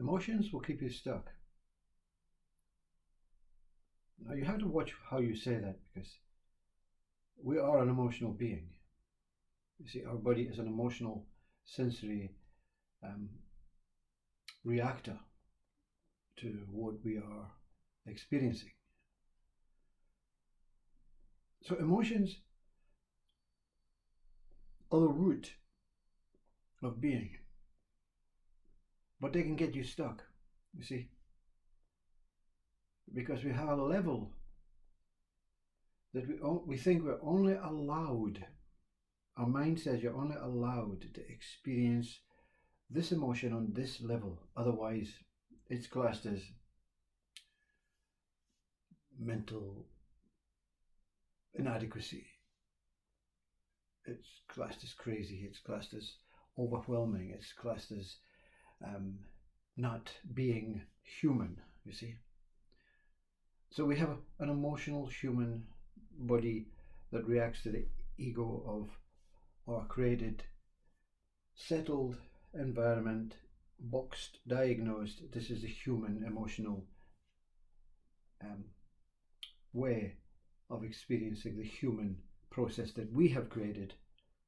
Emotions will keep you stuck. Now you have to watch how you say that, because we are an emotional being. You see, our body is an emotional sensory reactor to what we are experiencing. So emotions are the root of being, but they can get you stuck, you see, because we have a level that we think we're only allowed. Our mind says you're only allowed to experience this emotion on this level, otherwise it's classed as mental inadequacy. It's classed as crazy, it's classed as overwhelming, it's classed as not being human, you see. So we have an emotional human body that reacts to the ego of our created, settled environment, boxed, diagnosed. This is the human emotional way of experiencing the human process that we have created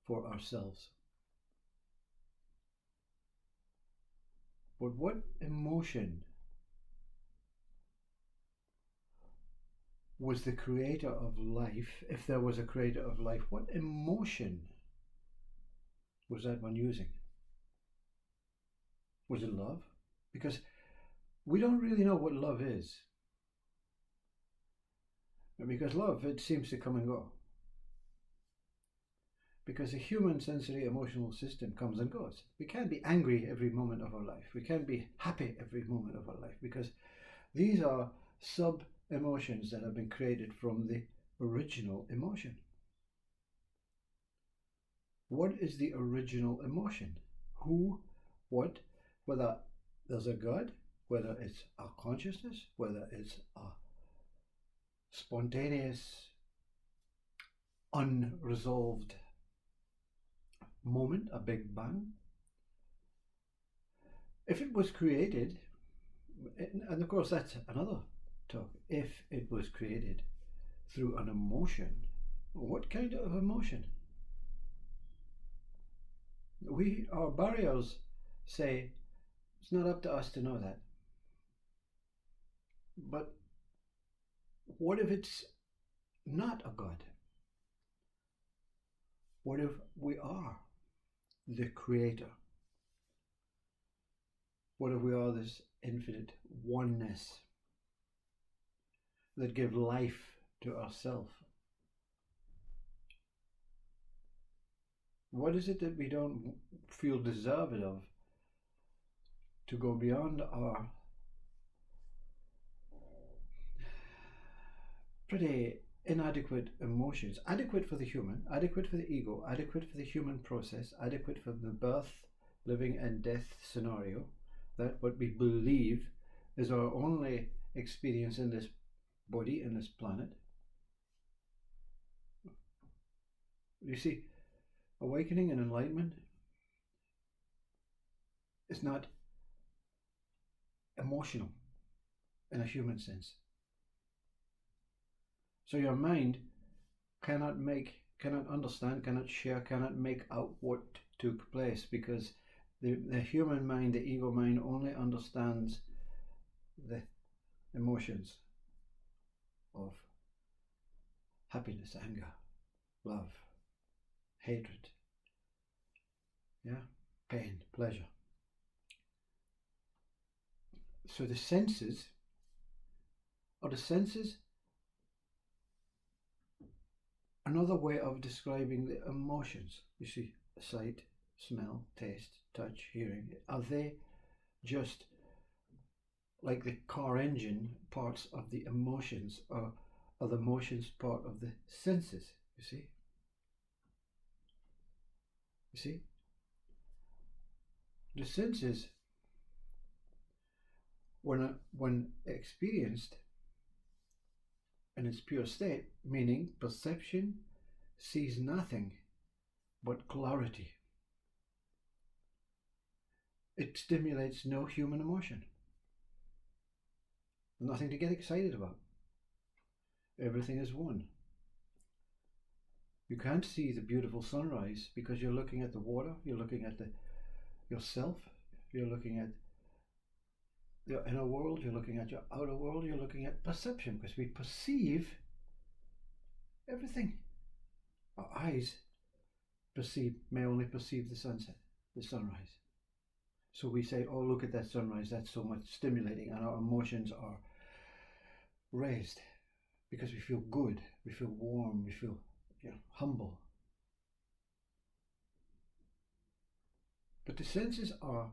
for ourselves. But what emotion was the creator of life? If there was a creator of life, what emotion was that one using? Was it love? Because we don't really know what love is. Because love, it seems to come and go. Because the human sensory emotional system comes and goes. We can't be angry every moment of our life. We can't be happy every moment of our life, because these are sub-emotions that have been created from the original emotion. What is the original emotion? Who, what, whether there's a God, whether it's a consciousness, whether it's a spontaneous, unresolved moment, a big bang. If it was created, and of course that's another talk, if it was created through an emotion, what kind of emotion? Our barriers say it's not up to us to know that. But what if it's not a God? What if we are the creator? What if we are this infinite oneness that give life to ourselves? What is it that we don't feel deserved of to go beyond our pretty inadequate emotions? Adequate for the human, adequate for the ego, adequate for the human process, adequate for the birth, living and death scenario, that what we believe is our only experience in this body, in this planet. You see, awakening and enlightenment is not emotional in a human sense. So your mind cannot understand, cannot share, cannot make out what took place, because the human mind, the ego mind, only understands the emotions of happiness, anger, love, hatred, pain, pleasure. So the senses another way of describing the emotions. You see, sight, smell, taste, touch, hearing. Are they just like the car engine parts of the emotions, or are the emotions part of the senses? You see, the senses, when experienced in its pure state, meaning perception sees nothing but clarity. It stimulates no human emotion. Nothing to get excited about. Everything is one. You can't see the beautiful sunrise because you're looking at the water, you're looking at yourself, you're looking at your inner world, you're looking at your outer world, you're looking at perception, because we perceive everything. Our eyes may only perceive the sunset, the sunrise. So we say, oh, look at that sunrise, that's so much stimulating, and our emotions are raised because we feel good, we feel warm, we feel humble. But the senses are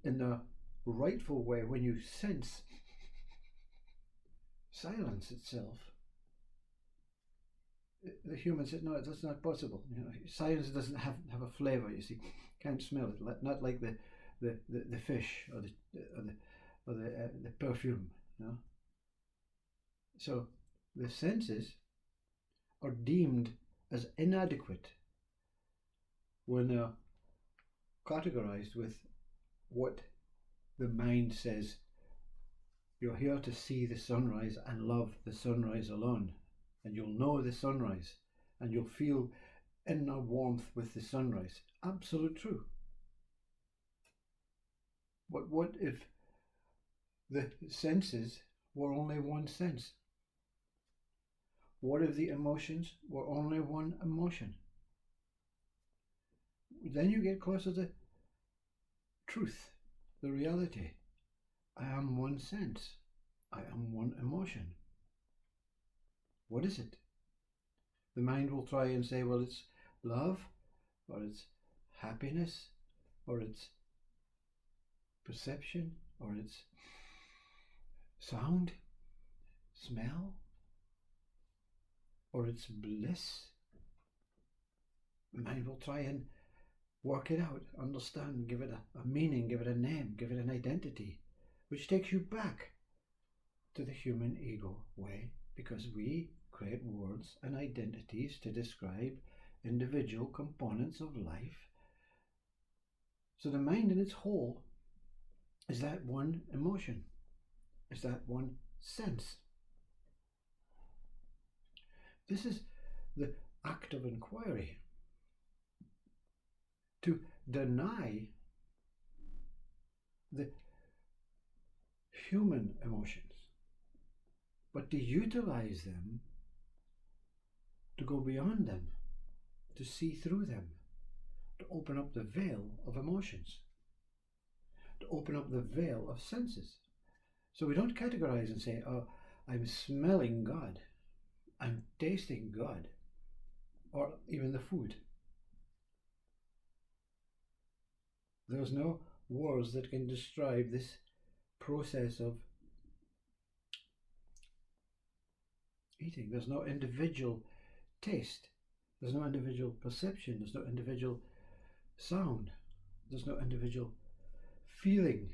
in the rightful way. When you sense silence itself, the human said, no, that's not possible. Silence doesn't have a flavor. You see, can't smell it. Not like the fish or the perfume. So the senses are deemed as inadequate when they're categorized with what the mind says. You're here to see the sunrise and love the sunrise alone, and you'll know the sunrise and you'll feel inner warmth with the sunrise. Absolute true. But what if the senses were only one sense? What if the emotions were only one emotion? Then you get closer to truth, the reality. I am one sense. I am one emotion. What is it? The mind will try and say, well, it's love, or it's happiness, or it's perception, or it's sound, smell, or it's bliss. The mind will try and work it out, understand, give it a meaning, give it a name, give it an identity, which takes you back to the human ego way, because we create words and identities to describe individual components of life. So the mind in its whole is that one emotion, is that one sense. This is the act of inquiry. To deny the human emotions, but to utilize them, to go beyond them, to see through them, to open up the veil of emotions, to open up the veil of senses. So we don't categorize and say, oh, I'm smelling God, I'm tasting God, or even the food. There's no words that can describe this process of eating. There's no individual taste. There's no individual perception. There's no individual sound. There's no individual feeling.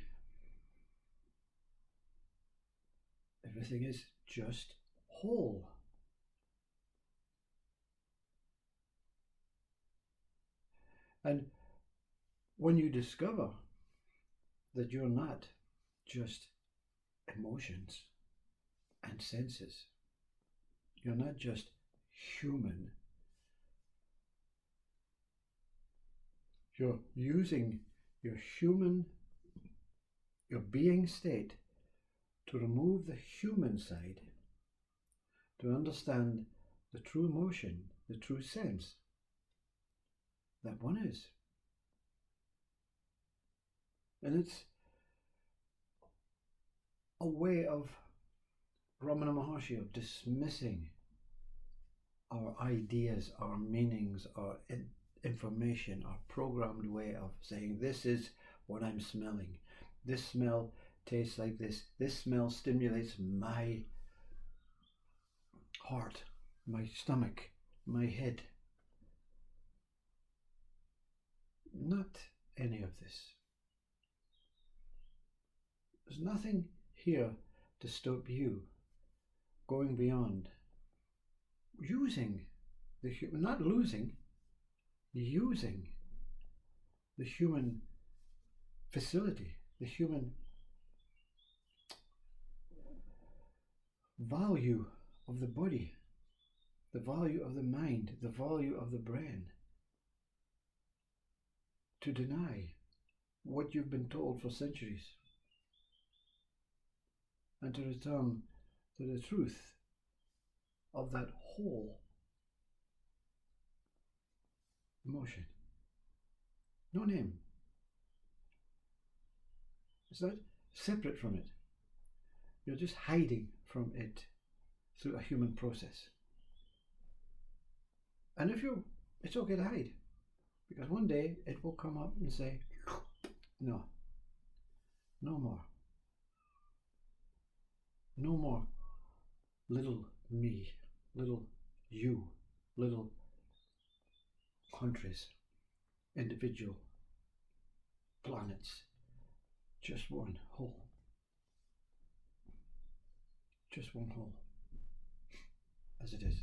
Everything is just whole. And when you discover that you're not just emotions and senses, you're not just human, you're using your being state to remove the human side, to understand the true emotion, the true sense that one is. And it's a way of Ramana Maharshi of dismissing our ideas, our meanings, our information, our programmed way of saying, this is what I'm smelling. This smell tastes like this. This smell stimulates my heart, my stomach, my head. Not any of this. There's nothing here to stop you going beyond using the human, not losing, using the human facility, the human value of the body, the value of the mind, the value of the brain, to deny what you've been told for centuries, and to return to the truth of that whole emotion. No name. It's not separate from it. You're just hiding from it through a human process. And it's okay to hide, because one day it will come up and say, no, no more. No more little me, little you, little countries, individual planets, just one whole. Just one whole, as it is.